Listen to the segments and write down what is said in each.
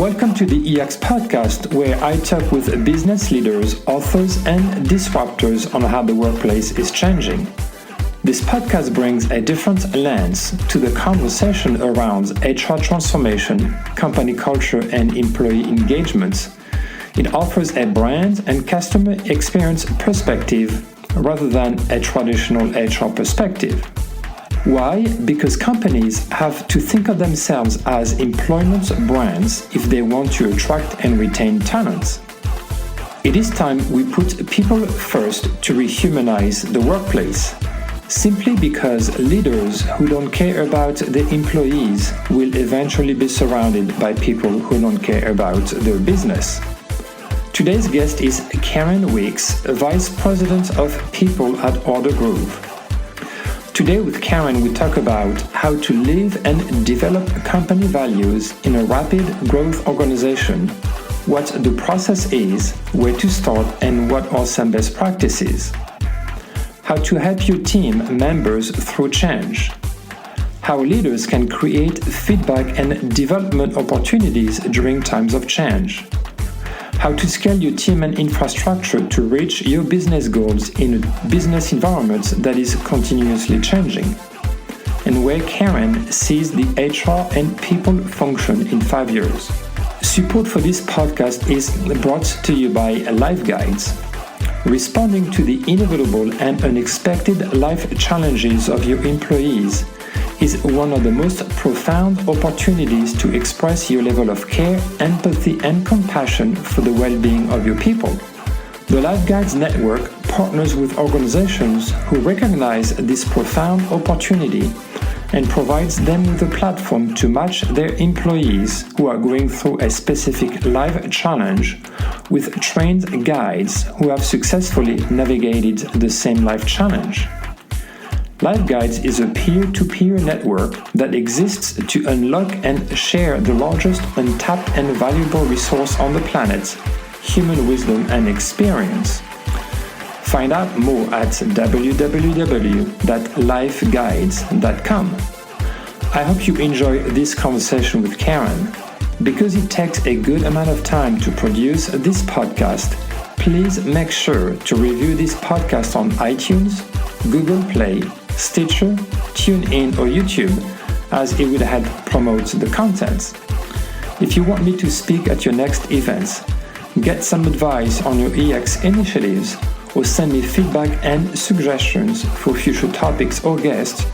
Welcome to the EX podcast, where I talk with business leaders, authors, and disruptors on how the workplace is changing. This podcast brings a different lens to the conversation around HR transformation, company culture, and employee engagement. It offers a brand and customer experience perspective rather than a traditional HR perspective. Why? Because companies have to think of themselves as employment brands if they want to attract and retain talent. It is time we put people first to rehumanize the workplace. Simply because leaders who don't care about their employees will eventually be surrounded by people who don't care about their business. Today's guest is Karen Weeks, Vice President of People at Ordergroove. Today with Karen, we talk about how to live and develop company values in a rapid growth organization, what the process is, where to start, and what are some best practices. How to help your team members through change. How leaders can create feedback and development opportunities during times of change. How to scale your team and infrastructure to reach your business goals in a business environment that is continuously changing. And where Karen sees the HR and people function in 5 years. Support for this podcast is brought to you by Life Guides. Responding to the inevitable and unexpected life challenges of your employees is one of the most profound opportunities to express your level of care, empathy, and compassion for the well-being of your people. The Life Guides Network partners with organizations who recognize this profound opportunity and provides them with a platform to match their employees who are going through a specific life challenge with trained guides who have successfully navigated the same life challenge. Life Guides is a peer-to-peer network that exists to unlock and share the largest untapped and valuable resource on the planet, human wisdom and experience. Find out more at www.lifeguides.com. I hope you enjoy this conversation with Karen. Because it takes a good amount of time to produce this podcast, please make sure to review this podcast on iTunes, Google Play, Stitcher, TuneIn, or YouTube, as it will help promote the content. If you want me to speak at your next event, get some advice on your EX initiatives, or send me feedback and suggestions for future topics or guests,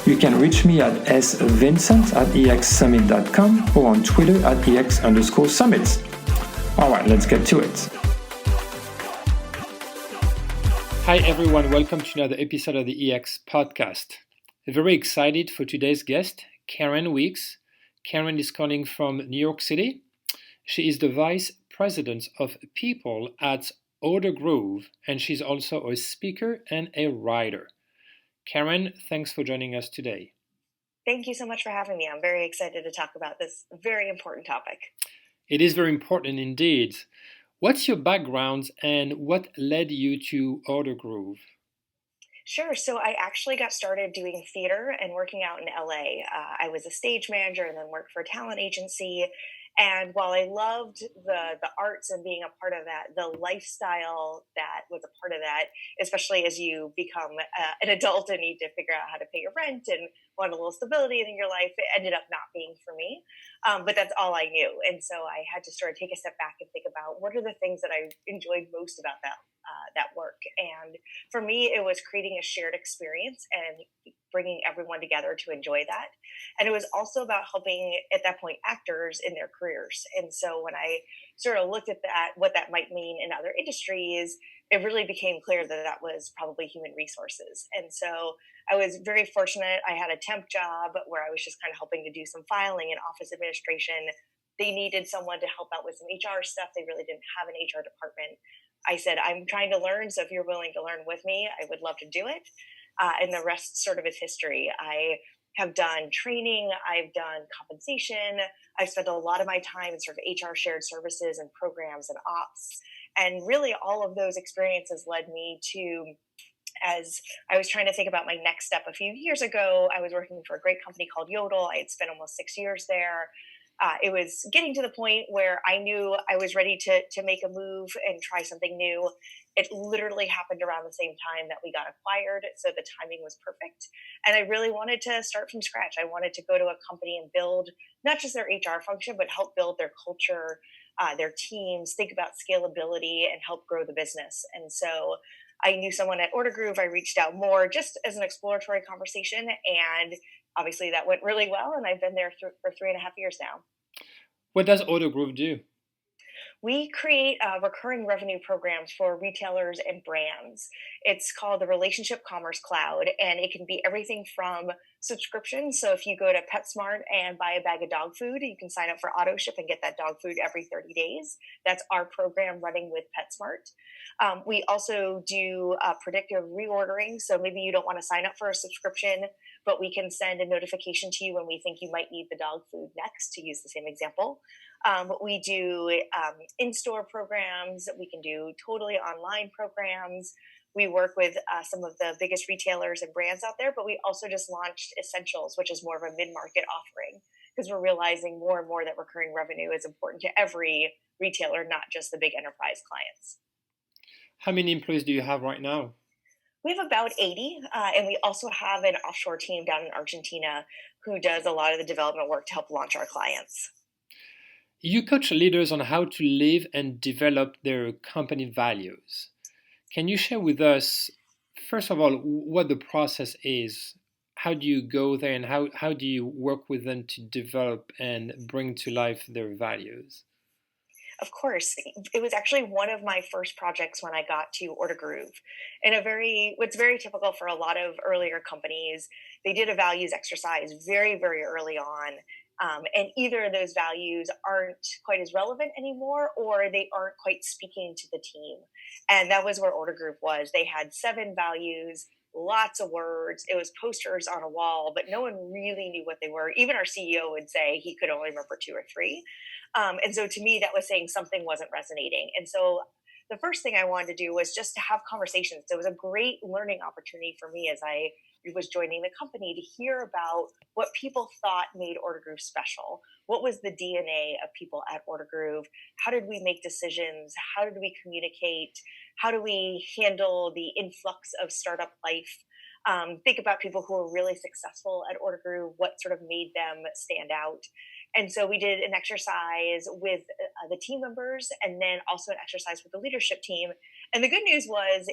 you can reach me at svincent@exsummit.com or on Twitter at ex_summit. All right, let's get to it. Hi everyone, welcome to another episode of the EX podcast. Very excited for today's guest, Karen Weeks. Karen is calling from New York City. She is the Vice President of People at Ordergroove, and she's also a speaker and a writer. Karen, thanks for joining us today. Thank you so much for having me. I'm very excited to talk about this very important topic. It is very important indeed. What's your background and what led you to Ordergroove? Sure. So I actually got started doing theater and working out in LA. I was a stage manager and then worked for a talent agency. And while I loved the arts and being a part of that, the lifestyle that was a part of that, especially as you become an adult and need to figure out how to pay your rent and want a little stability in your life, it ended up not being for me. But that's all I knew. And so I had to sort of take a step back and think about what are the things that I enjoyed most about that work. And for me, it was creating a shared experience and bringing everyone together to enjoy that. And it was also about helping, at that point, actors in their careers. And so when I sort of looked at that, what that might mean in other industries, it really became clear that that was probably human resources. And so I was very fortunate. I had a temp job where I was just kind of helping to do some filing and office administration. They needed someone to help out with some HR stuff. They really didn't have an HR department. I said, I'm trying to learn, so if you're willing to learn with me, I would love to do it. And the rest sort of is history. I have done training, I've done compensation, I've spent a lot of my time in sort of HR shared services and programs and ops. And really all of those experiences led me to, as I was trying to think about my next step a few years ago, I was working for a great company called Yodel. I had spent almost 6 years there. It was getting to the point where I knew I was ready to make a move and try something new. It literally happened around the same time that we got acquired, so the timing was perfect. And I really wanted to start from scratch. I wanted to go to a company and build not just their HR function, but help build their culture, their teams, think about scalability, and help grow the business. And so I knew someone at Ordergroove. I reached out more just as an exploratory conversation, and obviously that went really well. And I've been there for 3.5 years now. What does Ordergroove do? We create recurring revenue programs for retailers and brands. It's called the Relationship Commerce Cloud, and it can be everything from subscriptions. So if you go to PetSmart and buy a bag of dog food, you can sign up for auto ship and get that dog food every 30 days. That's our program running with PetSmart. We also do predictive reordering. So maybe you don't want to sign up for a subscription, but we can send a notification to you when we think you might need the dog food next, to use the same example. We do in-store programs. We can do totally online programs. We work with some of the biggest retailers and brands out there, but we also just launched Essentials, which is more of a mid-market offering, because we're realizing more and more that recurring revenue is important to every retailer, not just the big enterprise clients. How many employees do you have right now? We have about 80, and we also have an offshore team down in Argentina who does a lot of the development work to help launch our clients. You coach leaders on how to live and develop their company values. Can you share with us, first of all, what the process is? How do you go there and how do you work with them to develop and bring to life their values? Of course, it was actually one of my first projects when I got to Ordergroove. And what's very typical for a lot of earlier companies, they did a values exercise very, very early on. And either of those values aren't quite as relevant anymore, or they aren't quite speaking to the team. And that was where Ordergroove was. They had 7 values, lots of words. It was posters on a wall, but no one really knew what they were. Even our CEO would say he could only remember 2 or 3. And so to me, that was saying something wasn't resonating. And so the first thing I wanted to do was just to have conversations. It was a great learning opportunity for me as I was joining the company to hear about what people thought made Ordergroove special. What was the DNA of people at Ordergroove? How did we make decisions? How did we communicate? How do we handle the influx of startup life? Think about people who were really successful at Ordergroove, what sort of made them stand out. And so we did an exercise with the team members, and then also an exercise with the leadership team. And the good news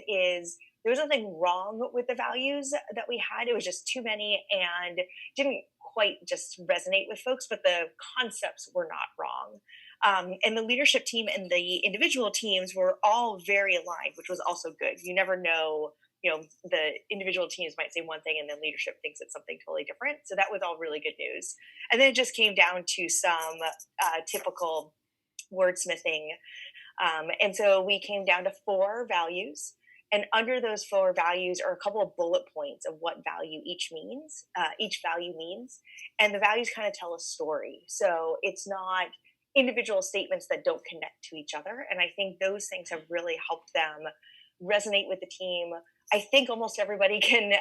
is there was nothing wrong with the values that we had. It was just too many and didn't quite just resonate with folks, but the concepts were not wrong. And the leadership team and the individual teams were all very aligned, which was also good. You never know, the individual teams might say one thing and then leadership thinks it's something totally different. So that was all really good news. And then it just came down to some typical wordsmithing. And so we came down to 4 values. And under those 4 values are a couple of bullet points of what value each value means. And the values kind of tell a story. So it's not individual statements that don't connect to each other. And I think those things have really helped them resonate with the team. I think almost everybody can,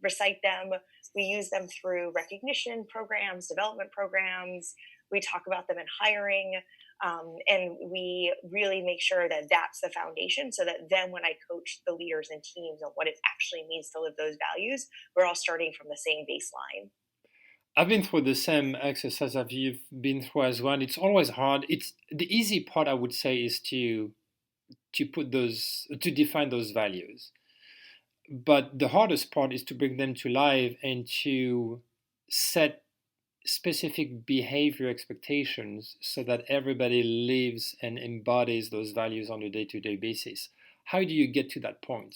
recite them. We use them through recognition programs, development programs. We talk about them in hiring. And we really make sure that that's the foundation, so that then when I coach the leaders and teams on what it actually means to live those values, we're all starting from the same baseline. I've been through the same exercise as you've been through as well. It's always hard. It's the easy part, I would say, is to define those values. But the hardest part is to bring them to life and to set specific behavior expectations so that everybody lives and embodies those values on a day-to-day basis. How do you get to that point?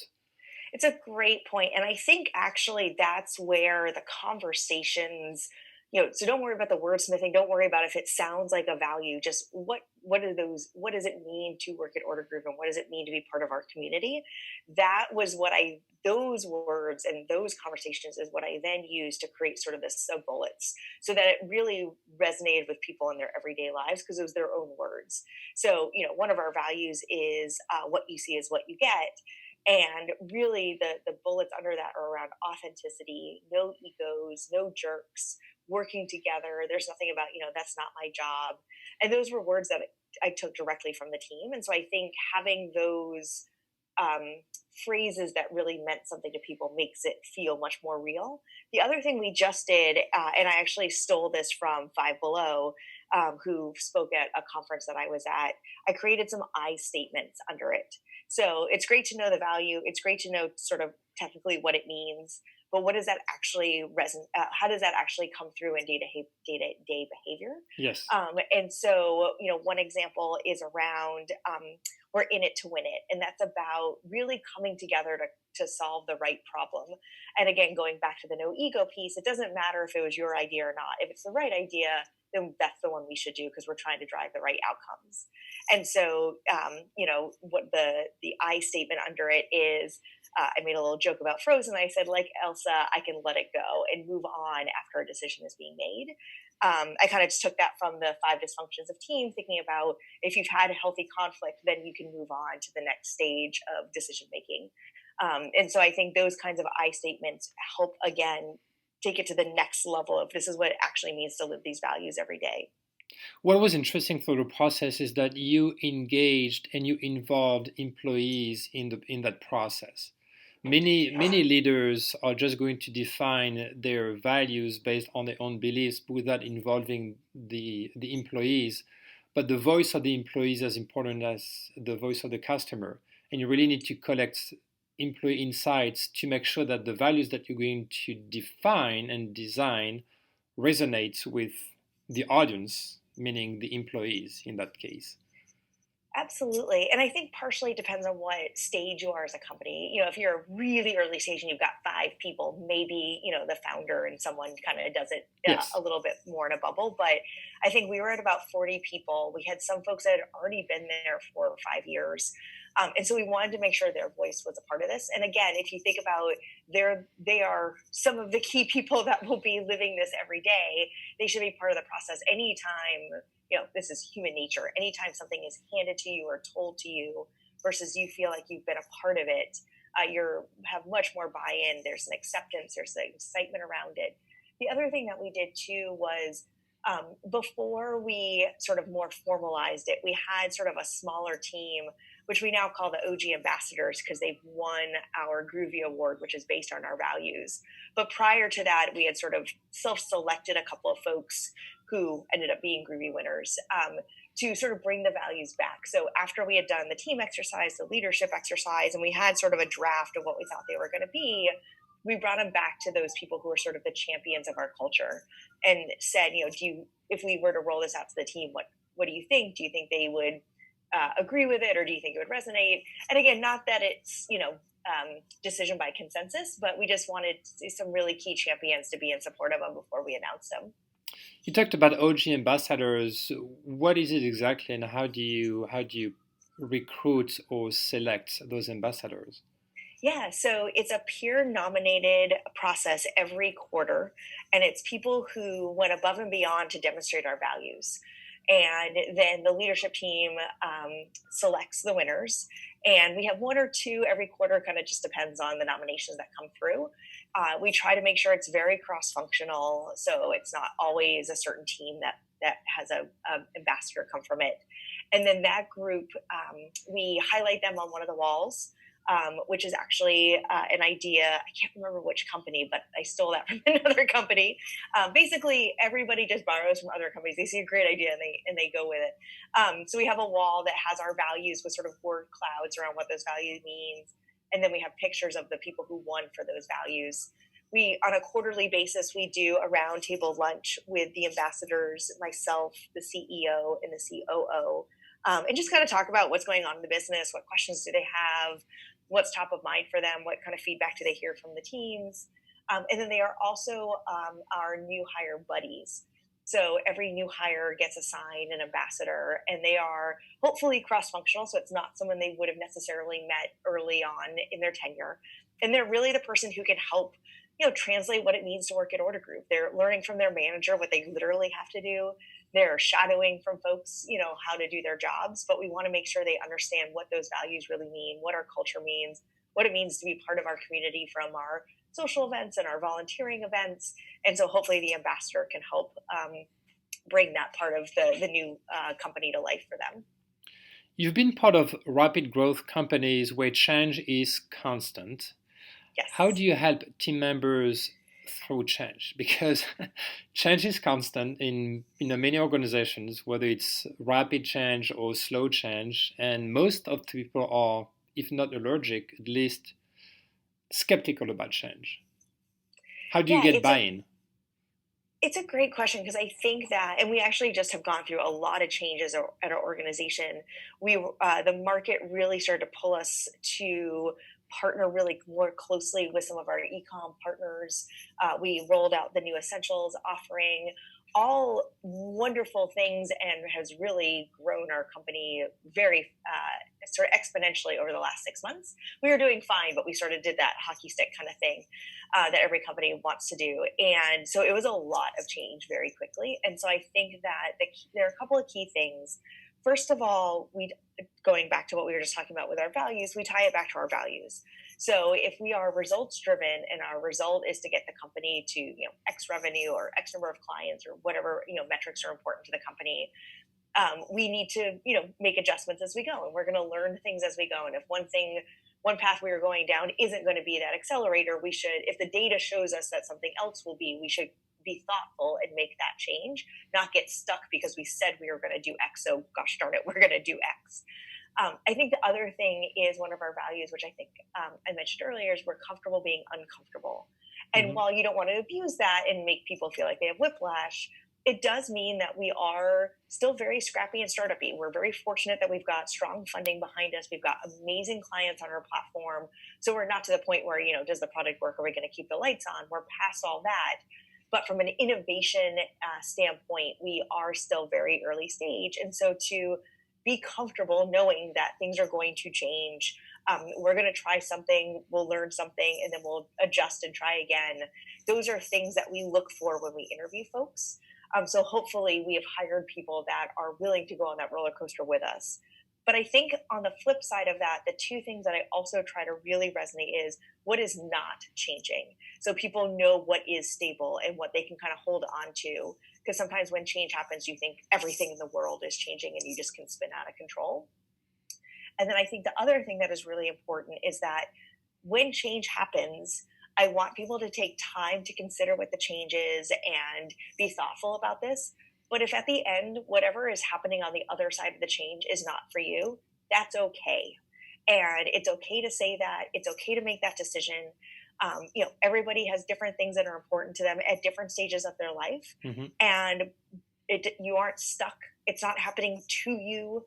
It's a great point. And I think actually that's where the conversations, so don't worry about the wordsmithing. Don't worry about if it sounds like a value. Just what does it mean to work at Ordergroove, and what does it mean to be part of our community? That was those words and those conversations is what I then used to create sort of the sub bullets, so that it really resonated with people in their everyday lives, because it was their own words. So, one of our values is what you see is what you get. And really the bullets under that are around authenticity, no egos, no jerks. working together. There's nothing about, that's not my job. And those were words that I took directly from the team. And so I think having those phrases that really meant something to people makes it feel much more real. The other thing we just did, and I actually stole this from Five Below, who spoke at a conference that I was at, I created some I statements under it. So it's great to know the value. It's great to know sort of technically what it means, but what does that actually how does that actually come through in day-to-day behavior? Yes. And so, one example is around we're in it to win it. And that's about really coming together to solve the right problem. And again, going back to the no ego piece, it doesn't matter if it was your idea or not. If it's the right idea, then that's the one we should do because we're trying to drive the right outcomes. And so, what the I statement under it is, I made a little joke about Frozen. I said, like Elsa, I can let it go and move on after a decision is being made. I kind of just took that from the 5 dysfunctions of team, thinking about if you've had a healthy conflict, then you can move on to the next stage of decision making. And so I think those kinds of I statements help, again, take it to the next level of this is what it actually means to live these values every day. What was interesting through the process is that you engaged and you involved employees in that process. Many leaders are just going to define their values based on their own beliefs without involving the employees. But the voice of the employees is as important as the voice of the customer. And you really need to collect employee insights to make sure that the values that you're going to define and design resonates with the audience, meaning the employees in that case. Absolutely. And I think partially it depends on what stage you are as a company. If you're really early stage and you've got 5 people, maybe, the founder and someone kind of does it Yes. a little bit more in a bubble. But I think we were at about 40 people. We had some folks that had already been there 4 or 5 years. And so we wanted to make sure their voice was a part of this. And again, if you think about they are some of the key people that will be living this every day, they should be part of the process. Anytime, this is human nature. Anytime something is handed to you or told to you versus you feel like you've been a part of it, you have much more buy-in. There's an acceptance. There's an excitement around it. The other thing that we did too was before we sort of more formalized it, we had sort of a smaller team, which we now call the OG ambassadors because they've won our Groovy Award, which is based on our values. But prior to that, we had sort of self-selected a couple of folks who ended up being Groovy winners to sort of bring the values back. So after we had done the team exercise, the leadership exercise, and we had sort of a draft of what we thought they were going to be, we brought them back to those people who are sort of the champions of our culture and said, if we were to roll this out to the team, what do you think? Do you think they would agree with it, or do you think it would resonate? And again, not that it's, decision by consensus, but we just wanted some really key champions to be in support of them before we announced them. You talked about OG ambassadors. What is it exactly, and how do you recruit or select those ambassadors? Yeah, so it's a peer nominated process every quarter, and it's people who went above and beyond to demonstrate our values. And then the leadership team selects the winners. And we have 1 or 2 every quarter, kind of just depends on the nominations that come through. We try to make sure it's very cross-functional, so it's not always a certain team that has a ambassador come from it. And then that group, we highlight them on one of the walls, which is actually an idea. I can't remember which company, but I stole that from another company. Basically, everybody just borrows from other companies. They see a great idea and they go with it. So we have a wall that has our values with sort of word clouds around what those values means. And then we have pictures of the people who won for those values. On a quarterly basis, we do a roundtable lunch with the ambassadors, myself, the CEO, and the COO, and just kind of talk about what's going on in the business, what questions do they have, what's top of mind for them, what kind of feedback do they hear from the teams. And then they are also our new hire buddies. So every new hire gets assigned an ambassador, and they are hopefully cross-functional, so it's not someone they would have necessarily met early on in their tenure. And they're really the person who can help translate what it means to work at Ordergroove. They're learning from their manager what they literally have to do. They're shadowing from folks, how to do their jobs, but we want to make sure they understand what those values really mean, what our culture means, what it means to be part of our community from our social events and our volunteering events. And so hopefully the ambassador can help bring that part of the new company to life for them. You've been part of rapid growth companies where change is constant. Yes. How do you help team members through change? Because change is constant in many organizations, whether it's rapid change or slow change, and most of the people are, if not allergic, at least skeptical about change. How do you get buy-in? It's a great question because I think that, and we actually just have gone through a lot of changes at our organization. The market really started to pull us to partner really more closely with some of our e-com partners. We rolled out the new Essentials offering, all wonderful things, and has really grown our company very sort of exponentially over the last 6 months. We were doing fine, but we sort of did that hockey stick kind of thing that every company wants to do. And so it was a lot of change very quickly. And so I think that there are a couple of key things. First of all, going back to what we were just talking about with our values, we tie it back to our values. So if we are results driven and our result is to get the company to X revenue or X number of clients or whatever metrics are important to the company, we need to make adjustments as we go, and we're going to learn things as we go. And if one path we are going down isn't going to be that accelerator, we should, if the data shows us that something else will be, we should be thoughtful and make that change, not get stuck because we said we were going to do X, so gosh darn it, we're going to do X. I think the other thing is one of our values, which I think I mentioned earlier, is we're comfortable being uncomfortable. And while you don't want to abuse that and make people feel like they have whiplash, it does mean that we are still very scrappy and startup-y. We're very fortunate that we've got strong funding behind us. We've got amazing clients on our platform. So we're not to the point where, does the product work? Are we going to keep the lights on? We're past all that. But from an innovation standpoint, we are still very early stage. And so to be comfortable knowing that things are going to change, we're going to try something, we'll learn something, and then we'll adjust and try again. Those are things that we look for when we interview folks. So hopefully we have hired people that are willing to go on that roller coaster with us. But I think on the flip side of that, the two things that I also try to really resonate is what is not changing. So people know what is stable and what they can kind of hold on to. Because sometimes when change happens, you think everything in the world is changing and you just can spin out of control. And then I think the other thing that is really important is that when change happens, I want people to take time to consider what the change is and be thoughtful about this. But if at the end, whatever is happening on the other side of the change is not for you, that's okay. And it's okay to say that. It's okay to make that decision. Everybody has different things that are important to them at different stages of their life. And you aren't stuck. It's not happening to you.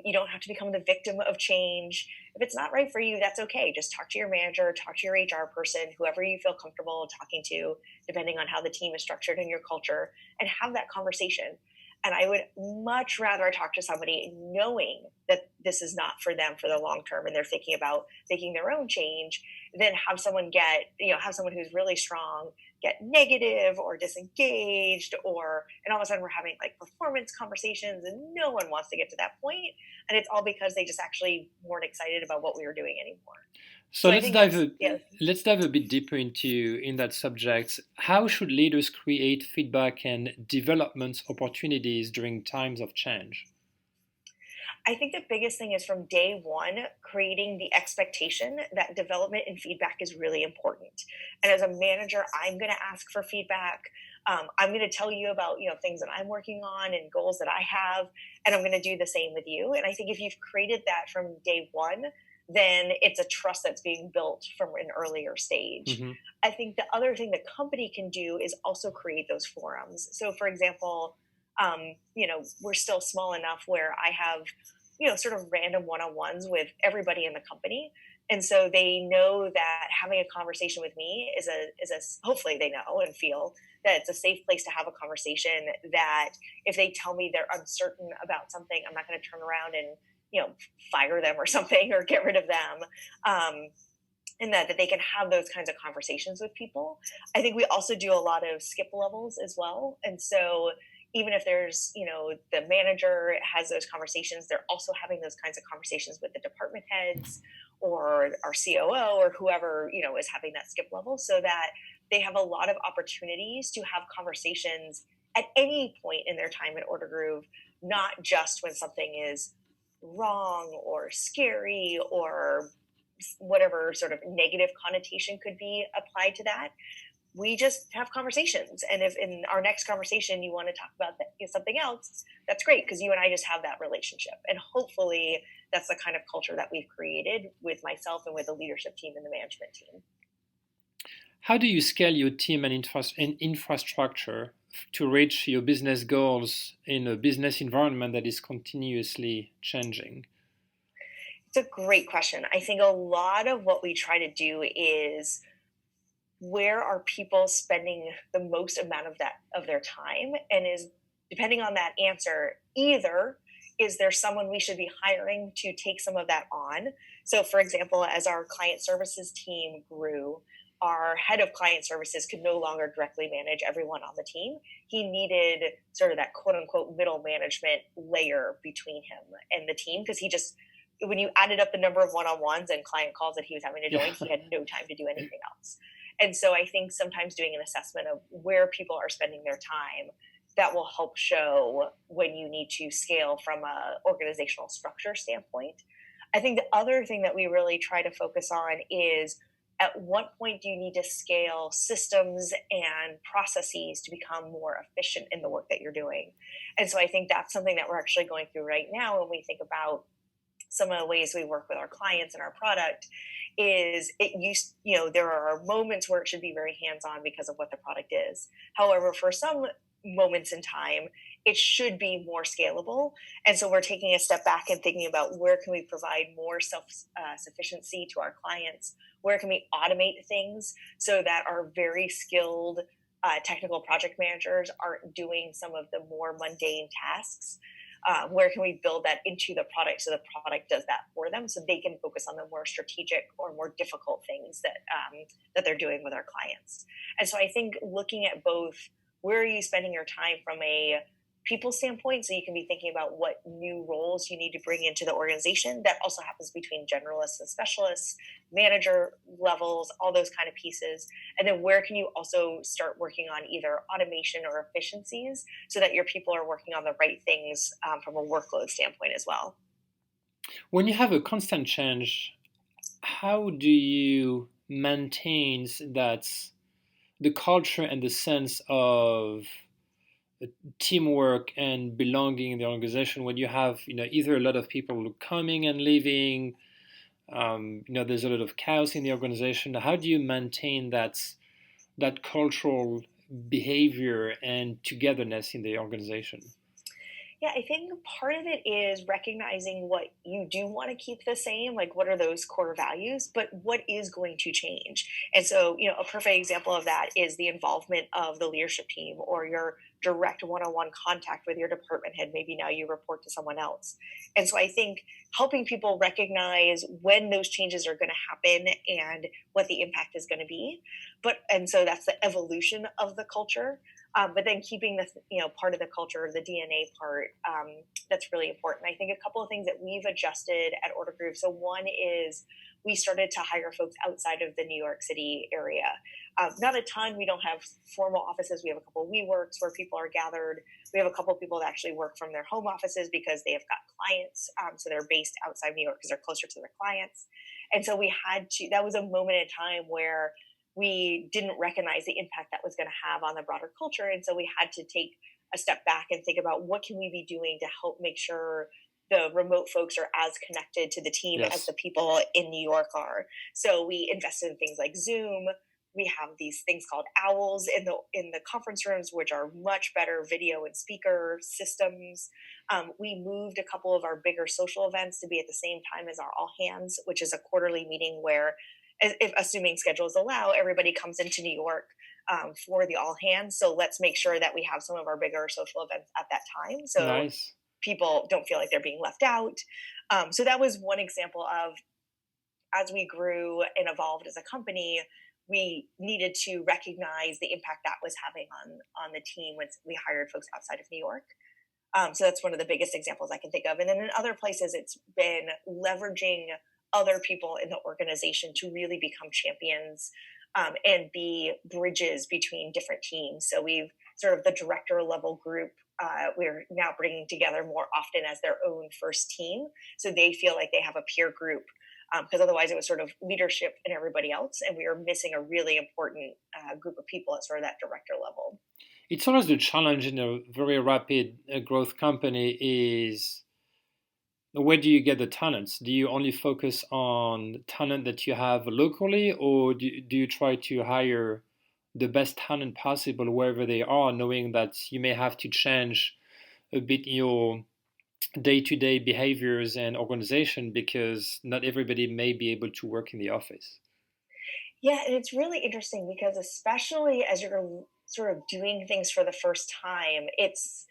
You don't have to become the victim of change. If it's not right for you, that's okay. Just talk to your manager, talk to your HR person, whoever you feel comfortable talking to, depending on how the team is structured in your culture, and have that conversation. And I would much rather talk to somebody knowing that this is not for them for the long term and they're thinking about making their own change than have someone have someone who's really strong get negative or disengaged, and all of a sudden we're having like performance conversations and no one wants to get to that point. And it's all because they just actually weren't excited about what we were doing anymore. So let's dive a bit deeper in that subject. How should leaders create feedback and development opportunities during times of change? I think the biggest thing is from day one, creating the expectation that development and feedback is really important. And as a manager, I'm going to ask for feedback. I'm going to tell you about things that I'm working on and goals that I have, and I'm going to do the same with you. And I think if you've created that from day one, then it's a trust that's being built from an earlier stage. I think the other thing the company can do is also create those forums. So for example, we're still small enough where I have, sort of random one-on-ones with everybody in the company. And so they know that having a conversation with me is hopefully they know and feel that it's a safe place to have a conversation, that if they tell me they're uncertain about something, I'm not going to turn around and, fire them or something or get rid of them. And that they can have those kinds of conversations with people. I think we also do a lot of skip levels as well. And so even if there's, the manager has those conversations, they're also having those kinds of conversations with the department heads or our COO or whoever, is having that skip level, so that they have a lot of opportunities to have conversations at any point in their time at Ordergroove, not just when something is wrong or scary or whatever sort of negative connotation could be applied to that. We just have conversations, and if in our next conversation you want to talk about something else, that's great, because you and I just have that relationship. And hopefully that's the kind of culture that we've created with myself and with the leadership team and the management team. How do you scale your team and infrastructure to reach your business goals in a business environment that is continuously changing? It's a great question. I think a lot of what we try to do is, where are people spending the most amount of their time, and is, depending on that answer, either is there someone we should be hiring to take some of that on? So for example, as our client services team grew, our head of client services could no longer directly manage everyone on the team. He needed sort of that quote unquote middle management layer between him and the team, because he just, when you added up the number of one-on-ones and client calls that he was having to join, he had no time to do anything else. And so I think sometimes doing an assessment of where people are spending their time, that will help show when you need to scale from a organizational structure standpoint. I think the other thing that we really try to focus on is, at what point do you need to scale systems and processes to become more efficient in the work that you're doing? And so I think that's something that we're actually going through right now when we think about some of the ways we work with our clients and our product. Is it used, there are moments where it should be very hands-on because of what the product is. However, for some moments in time, it should be more scalable. And so we're taking a step back and thinking about, where can we provide more self-sufficiency to our clients? Where can we automate things so that our very skilled technical project managers aren't doing some of the more mundane tasks? Where can we build that into the product so the product does that for them, so they can focus on the more strategic or more difficult things that they're doing with our clients? And so I think looking at both, where are you spending your time from a people standpoint, so you can be thinking about what new roles you need to bring into the organization. That also happens between generalists and specialists, manager levels, all those kind of pieces. And then where can you also start working on either automation or efficiencies, so that your people are working on the right things from a workload standpoint as well. When you have a constant change, how do you maintain that the culture and the sense of teamwork and belonging in the organization, when you have either a lot of people coming and leaving, there's a lot of chaos in the organization? How do you maintain that cultural behavior and togetherness in the organization? Yeah, I think part of it is recognizing what you do want to keep the same, like what are those core values, but what is going to change. And so, a perfect example of that is the involvement of the leadership team, or your direct one-on-one contact with your department head. Maybe now you report to someone else. And so I think helping people recognize when those changes are going to happen and what the impact is going to be. And so that's the evolution of the culture. But then keeping the part of the culture, the DNA part, that's really important. I think a couple of things that we've adjusted at Ordergroove. So one is, we started to hire folks outside of the New York City area. Not a ton. We don't have formal offices. We have a couple of WeWorks where people are gathered. We have a couple of people that actually work from their home offices because they have got clients. So they're based outside New York because they're closer to their clients. And so that was a moment in time where we didn't recognize the impact that was going to have on the broader culture. And so we had to take a step back and think about, what can we be doing to help make sure the remote folks are as connected to the team as the people in New York are. So we invested in things like Zoom. We have these things called owls in the conference rooms, which are much better video and speaker systems. We moved a couple of our bigger social events to be at the same time as our all hands, which is a quarterly meeting where, if assuming schedules allow, everybody comes into New York for the all hands. So let's make sure that we have some of our bigger social events at that time, so nice. People don't feel like they're being left out. So that was one example of, as we grew and evolved as a company, we needed to recognize the impact that was having on the team when we hired folks outside of New York. So that's one of the biggest examples I can think of. And then in other places, it's been leveraging other people in the organization to really become champions, and be bridges between different teams. So we've sort of the director level group, we're now bringing together more often as their own first team. So they feel like they have a peer group, because otherwise it was sort of leadership and everybody else. And we are missing a really important group of people at sort of that director level. It's always the challenge in a very rapid growth company is where do you get the talents? Do you only focus on talent that you have locally, or do you try to hire the best talent possible wherever they are, knowing that you may have to change a bit your day-to-day behaviors and organization because not everybody may be able to work in the office? Yeah, and it's really interesting because especially as you're sort of doing things for the first time, it's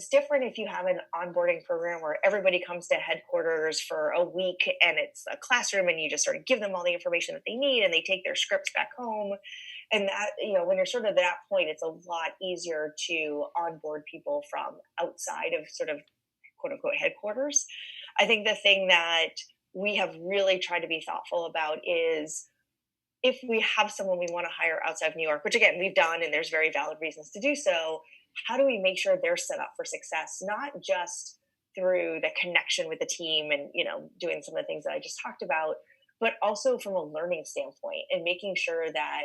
different if you have an onboarding program where everybody comes to headquarters for a week and it's a classroom and you just sort of give them all the information that they need and they take their scripts back home. And that, when you're sort of at that point, it's a lot easier to onboard people from outside of sort of quote unquote headquarters. I think the thing that we have really tried to be thoughtful about is if we have someone we want to hire outside of New York, which again we've done and there's very valid reasons to do so, how do we make sure they're set up for success, not just through the connection with the team and doing some of the things that I just talked about, but also from a learning standpoint and making sure that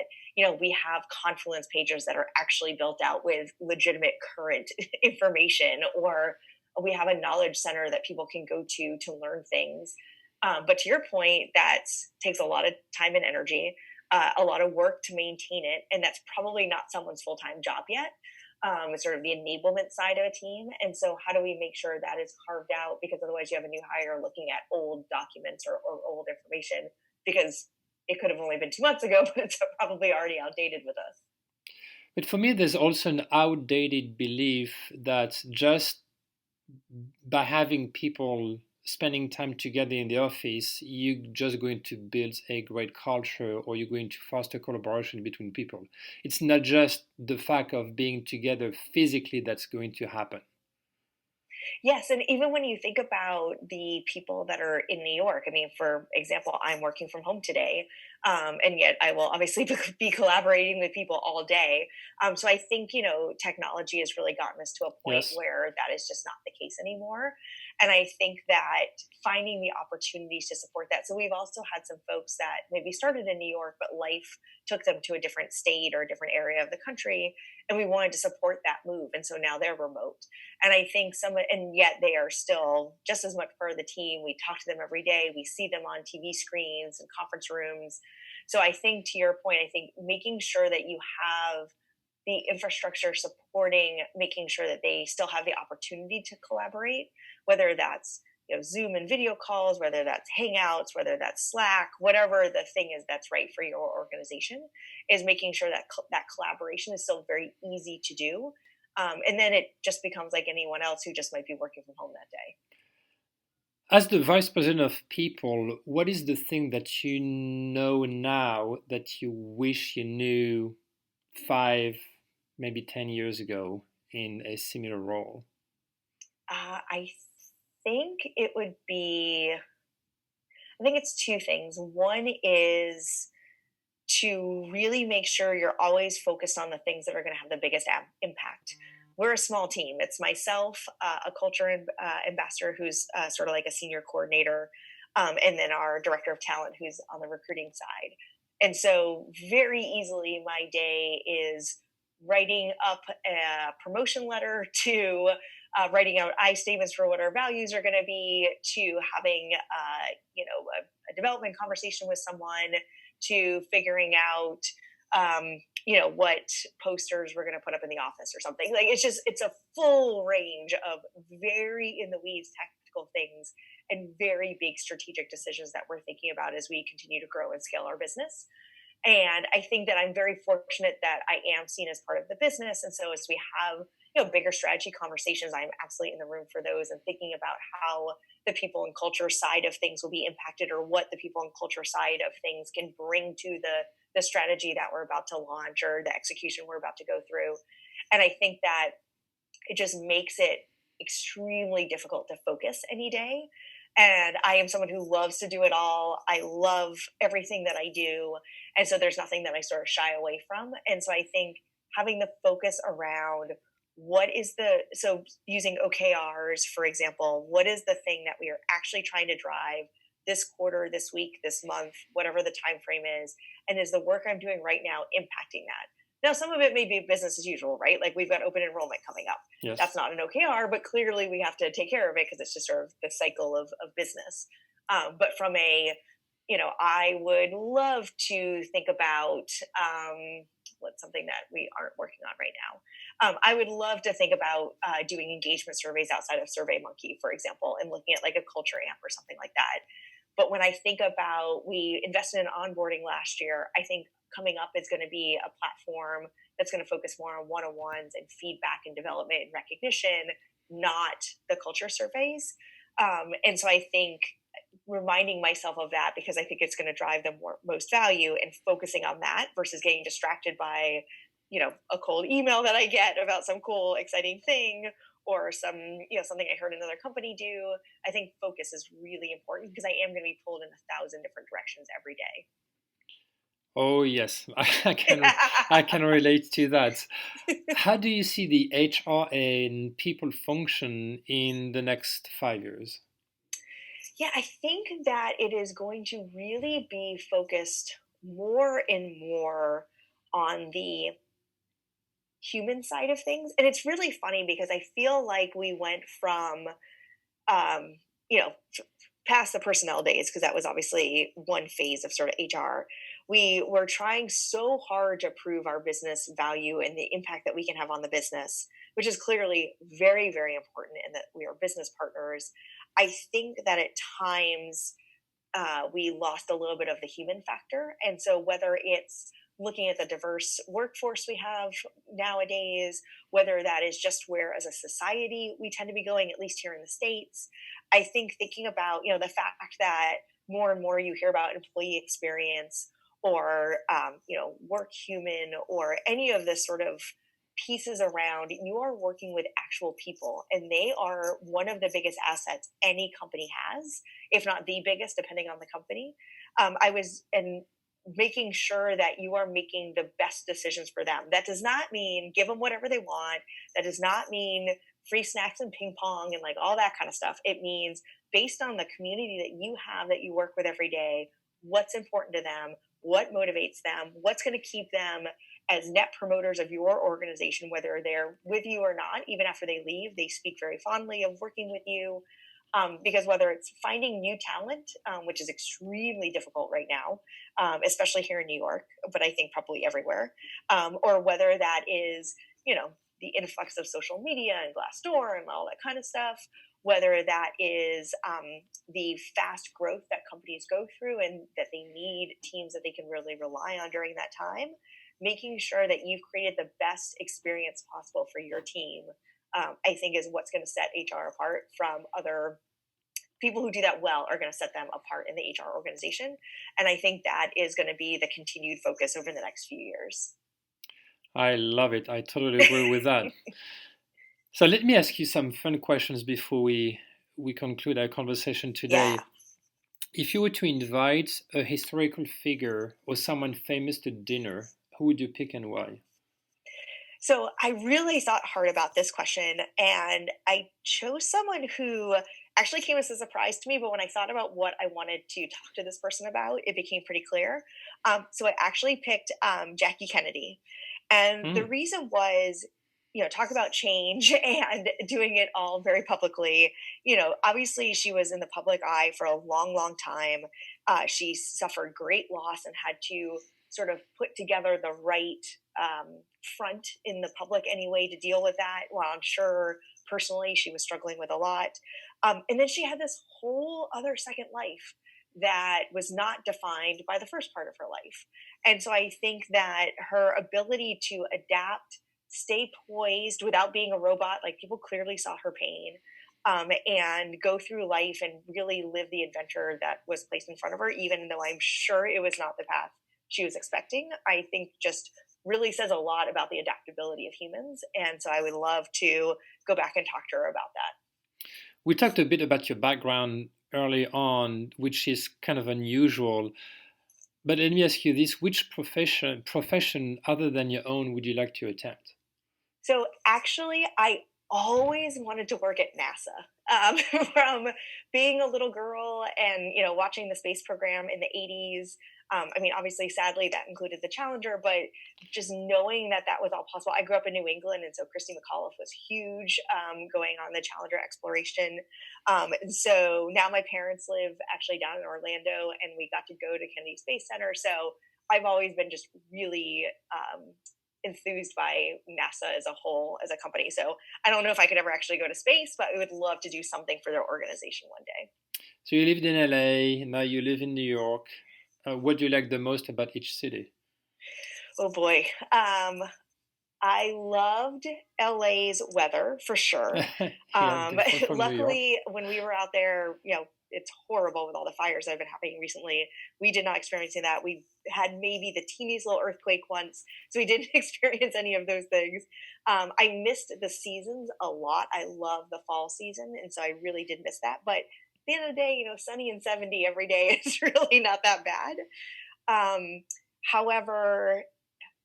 we have Confluence pages that are actually built out with legitimate current information, or we have a knowledge center that people can go to learn things. But to your point, that takes a lot of time and energy, a lot of work to maintain it, and that's probably not someone's full-time job yet. It's sort of the enablement side of a team. And so how do we make sure that is carved out? Because otherwise you have a new hire looking at old documents or old information, because it could have only been 2 months ago, but it's probably already outdated with us. But for me, there's also an outdated belief that just by having people spending time together in the office, you're just going to build a great culture or you're going to foster collaboration between people. It's not just the fact of being together physically that's going to happen. Yes, and even when you think about the people that are in New York, I mean, for example, I'm working from home today, and yet I will obviously be collaborating with people all day. So I think technology has really gotten us to a point Yes. where that is just not the case anymore. And I think that finding the opportunities to support that. So we've also had some folks that maybe started in New York, but life took them to a different state or a different area of the country, and we wanted to support that move. And so now they're remote. And I think and yet they are still just as much part of the team. We talk to them every day. We see them on TV screens and conference rooms. So I think to your point, I think making sure that you have the infrastructure supporting, making sure that they still have the opportunity to collaborate, whether that's Zoom and video calls, whether that's Hangouts, whether that's Slack, whatever the thing is that's right for your organization, is making sure that that collaboration is still very easy to do. And then it just becomes like anyone else who just might be working from home that day. As the vice president of people, what is the thing that you know now that you wish you knew 5, maybe 10 years ago in a similar role? I think it would be, I think it's two things. One is to really make sure you're always focused on the things that are going to have the biggest impact. We're a small team. It's myself, a culture ambassador who's sort of like a senior coordinator, and then our director of talent who's on the recruiting side. And so, very easily, my day is writing up a promotion letter to writing out I statements for what our values are going to be, to having a development conversation with someone, to figuring out what posters we're going to put up in the office or something. Like it's a full range of very in the weeds tactical things and very big strategic decisions that we're thinking about as we continue to grow and scale our business. And I think that I'm very fortunate that I am seen as part of the business. And so as we have bigger strategy conversations, I'm absolutely in the room for those and thinking about how the people and culture side of things will be impacted, or what the people and culture side of things can bring to the strategy that we're about to launch or the execution we're about to go through. And I think that it just makes it extremely difficult to focus any day. And I am someone who loves to do it all. I love everything that I do. And so there's nothing that I sort of shy away from. And so I think having the focus around so using OKRs, for example, what is the thing that we are actually trying to drive this quarter, this week, this month, whatever the time frame is, and is the work I'm doing right now impacting that? Now, some of it may be business as usual, right? Like we've got open enrollment coming up. Yes. That's not an OKR, but clearly we have to take care of it because it's just sort of the cycle of business. But from I would love to think about what's something that we aren't working on right now. I would love to think about doing engagement surveys outside of SurveyMonkey, for example, and looking at like a culture amp or something like that. But when I think about, we invested in onboarding last year, I think coming up is going to be a platform that's going to focus more on one-on-ones and feedback and development and recognition, not the culture surveys. And so I think reminding myself of that, because I think it's going to drive the most value, and focusing on that versus getting distracted by, a cold email that I get about some cool, exciting thing, or something I heard another company do. I think focus is really important because I am going to be pulled in 1,000 different directions every day. Oh yes, I can relate to that. How do you see the HR and people function in the next 5 years? Yeah, I think that it is going to really be focused more and more on the human side of things. And it's really funny because I feel like we went from, um, past the personnel days, because that was obviously one phase of sort of HR. We were trying so hard to prove our business value and the impact that we can have on the business, which is clearly very, very important, and that we are business partners. I think that at times we lost a little bit of the human factor. And so whether it's looking at the diverse workforce we have nowadays, whether that is just where as a society we tend to be going, at least here in the States, I think thinking about, the fact that more and more you hear about employee experience, or, work human, or any of this sort of pieces around, you are working with actual people, and they are one of the biggest assets any company has, if not the biggest, depending on the company. And making sure that you are making the best decisions for them. That does not mean give them whatever they want. That does not mean free snacks and ping pong and like all that kind of stuff. It means based on the community that you have, that you work with every day, what's important to them, what motivates them, what's going to keep them as net promoters of your organization, whether they're with you or not. Even after they leave, they speak very fondly of working with you. Because whether it's finding new talent, which is extremely difficult right now, especially here in New York, but I think probably everywhere, or whether that is, the influx of social media and Glassdoor and all that kind of stuff, whether that is the fast growth that companies go through and that they need teams that they can really rely on during that time, making sure that you've created the best experience possible for your team, I think is what's going to set HR apart from other people who do that well, are going to set them apart in the HR organization. And I think that is going to be the continued focus over the next few years. I love it. I totally agree with that. So let me ask you some fun questions before we conclude our conversation today. Yeah. If you were to invite a historical figure or someone famous to dinner, who would you pick and why? So I really thought hard about this question, and I chose someone who actually came as a surprise to me. But when I thought about what I wanted to talk to this person about, it became pretty clear. So I actually picked Jackie Kennedy. And the reason was, talk about change and doing it all very publicly. Obviously she was in the public eye for a long, long time. She suffered great loss and had to sort of put together the right front in the public anyway to deal with that. Well, I'm sure personally she was struggling with a lot. And then she had this whole other second life that was not defined by the first part of her life. And so I think that her ability to adapt, stay poised without being a robot, like people clearly saw her pain, and go through life and really live the adventure that was placed in front of her, even though I'm sure it was not the path she was expecting, I think just really says a lot about the adaptability of humans. And so I would love to go back and talk to her about that. We talked a bit about your background early on, which is kind of unusual. But let me ask you this: which profession other than your own would you like to attempt? So actually, I always wanted to work at NASA. From being a little girl and watching the space program in the 80s. I mean, obviously, sadly, that included the Challenger, but just knowing that that was all possible. I grew up in New England, and so Christy McAuliffe was huge, going on the Challenger exploration. And so now my parents live actually down in Orlando, and we got to go to Kennedy Space Center. So I've always been just really enthused by NASA as a whole, as a company. So I don't know if I could ever actually go to space, but I would love to do something for their organization one day. So you lived in LA, now you live in New York. What do you like the most about each city? Oh boy. I loved LA's weather for sure. Yeah, different from New York. Luckily, when we were out there, it's horrible with all the fires that have been happening recently. We did not experience that. We had maybe the teeniest little earthquake once, so we didn't experience any of those things. I missed the seasons a lot. I love the fall season, and so I really did miss that. But at the end of the day, sunny and 70 every day is really not that bad. However,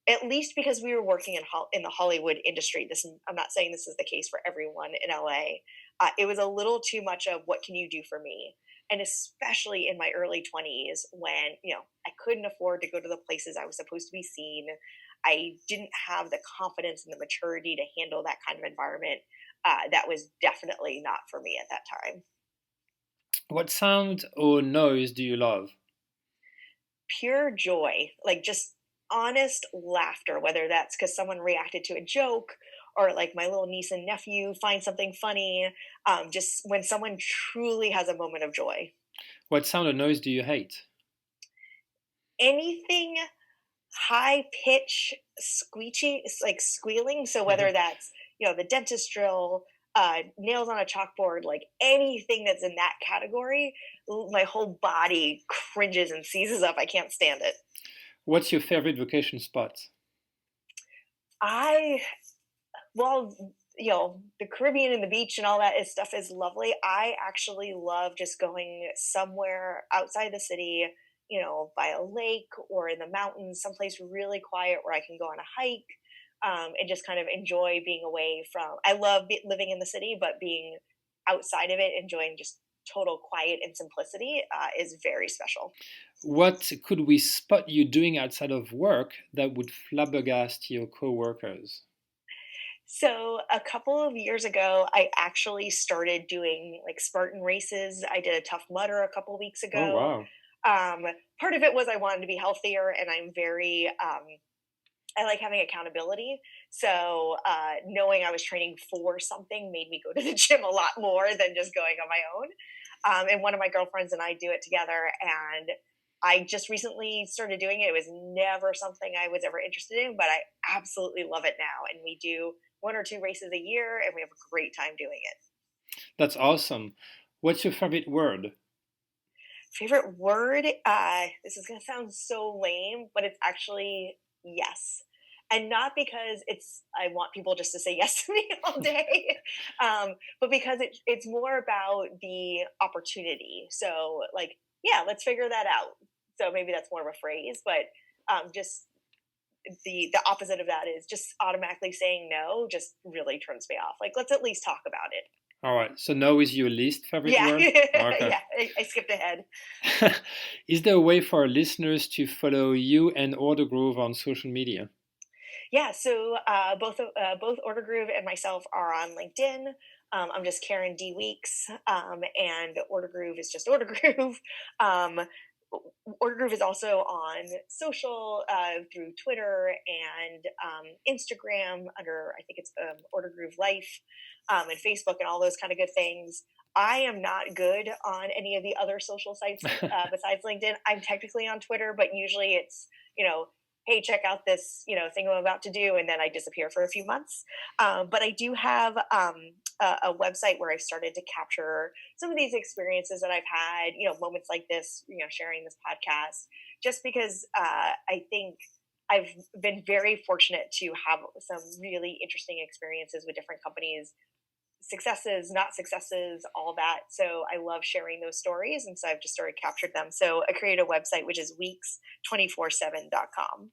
at least because we were working in the Hollywood industry. I'm not saying this is the case for everyone in LA. It was a little too much of what can you do for me, and especially in my early 20s when I couldn't afford to go to the places I was supposed to be seen. I didn't have the confidence and the maturity to handle that kind of environment. That was definitely not for me at that time. What sound or noise do you love? Pure joy, like just honest laughter, whether that's because someone reacted to a joke or like my little niece and nephew find something funny. Just when someone truly has a moment of joy. What sound or noise do you hate? Anything high pitch, squeechy, like squealing. So whether that's the dentist drill, nails on a chalkboard, like anything that's in that category, my whole body cringes and seizes up. I can't stand it. What's your favorite vacation spot? Well, the Caribbean and the beach and all that stuff is lovely. I actually love just going somewhere outside the city, by a lake or in the mountains, someplace really quiet where I can go on a hike, and just kind of enjoy being away from. I love living in the city, but being outside of it, enjoying just total quiet and simplicity, is very special. What could we spot you doing outside of work that would flabbergast your coworkers? So a couple of years ago, I actually started doing like Spartan races. I did a Tough Mudder a couple weeks Oh, ago. wow. Part of it was I wanted to be healthier, and I'm very I like having accountability. So knowing I was training for something made me go to the gym a lot more than just going on my own. And one of my girlfriends and I do it together, and I just recently started doing it. It was never something I was ever interested in, but I absolutely love it now. And we do one or two races a year, and we have a great time doing it. That's awesome. What's your favorite word? Favorite word? This is going to sound so lame, but it's actually yes. And not because I want people just to say yes to me all day, but because it's more about the opportunity. So, like, yeah, let's figure that out. So maybe that's more of a phrase, but just the opposite of that is just automatically saying no. Just really turns me off. Like, let's at least talk about it. All right. So no is your least favorite Yeah, word? Okay. yeah. I skipped ahead. Is there a way for our listeners to follow you and Ordergroove on social media? Yeah, so both Ordergroove and myself are on LinkedIn. I'm just Karen D. Weeks, and Ordergroove is just Ordergroove. Ordergroove is also on social, through Twitter and Instagram under, I think it's Ordergroove Life, and Facebook and all those kind of good things. I am not good on any of the other social sites besides LinkedIn. I'm technically on Twitter, but usually it's, hey, check out this, thing I'm about to do, and then I disappear for a few months. But I do have a website where I've started to capture some of these experiences that I've had, moments like this, sharing this podcast, just because I think I've been very fortunate to have some really interesting experiences with different companies, successes, not successes, all that. So I love sharing those stories. And so I've just started captured them. So I created a website, which is weeks247.com.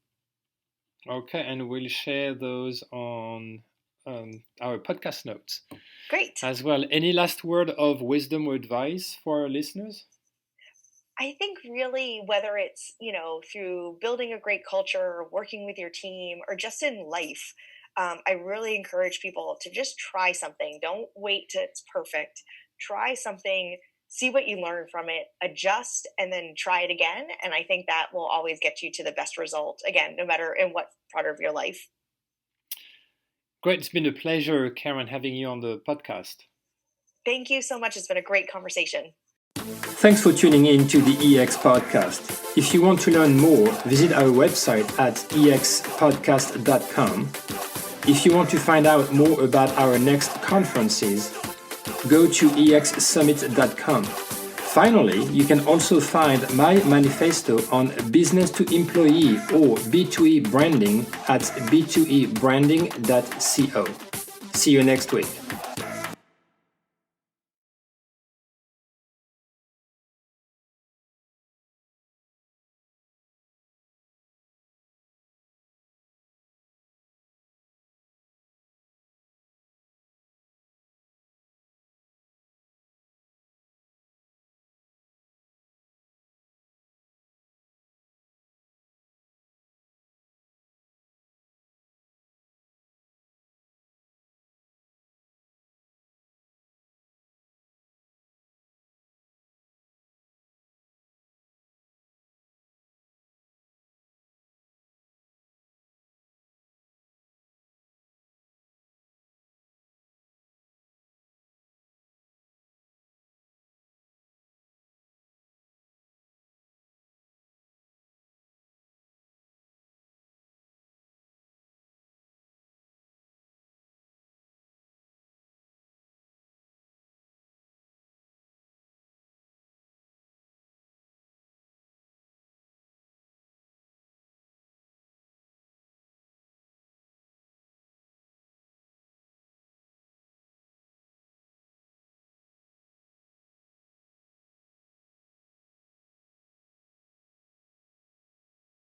Okay, and we'll share those on our podcast notes. Great. As well. Any last word of wisdom or advice for our listeners? I think really whether it's, through building a great culture or working with your team or just in life, I really encourage people to just try something. Don't wait till it's perfect. Try something, see what you learn from it, adjust, and then try it again. And I think that will always get you to the best result, again, no matter in what part of your life. Great. It's been a pleasure, Karen, having you on the podcast. Thank you so much. It's been a great conversation. Thanks for tuning in to the EX Podcast. If you want to learn more, visit our website at expodcast.com. If you want to find out more about our next conferences, go to exsummit.com. Finally, you can also find my manifesto on business to employee or B2E branding at b2ebranding.co. See you next week.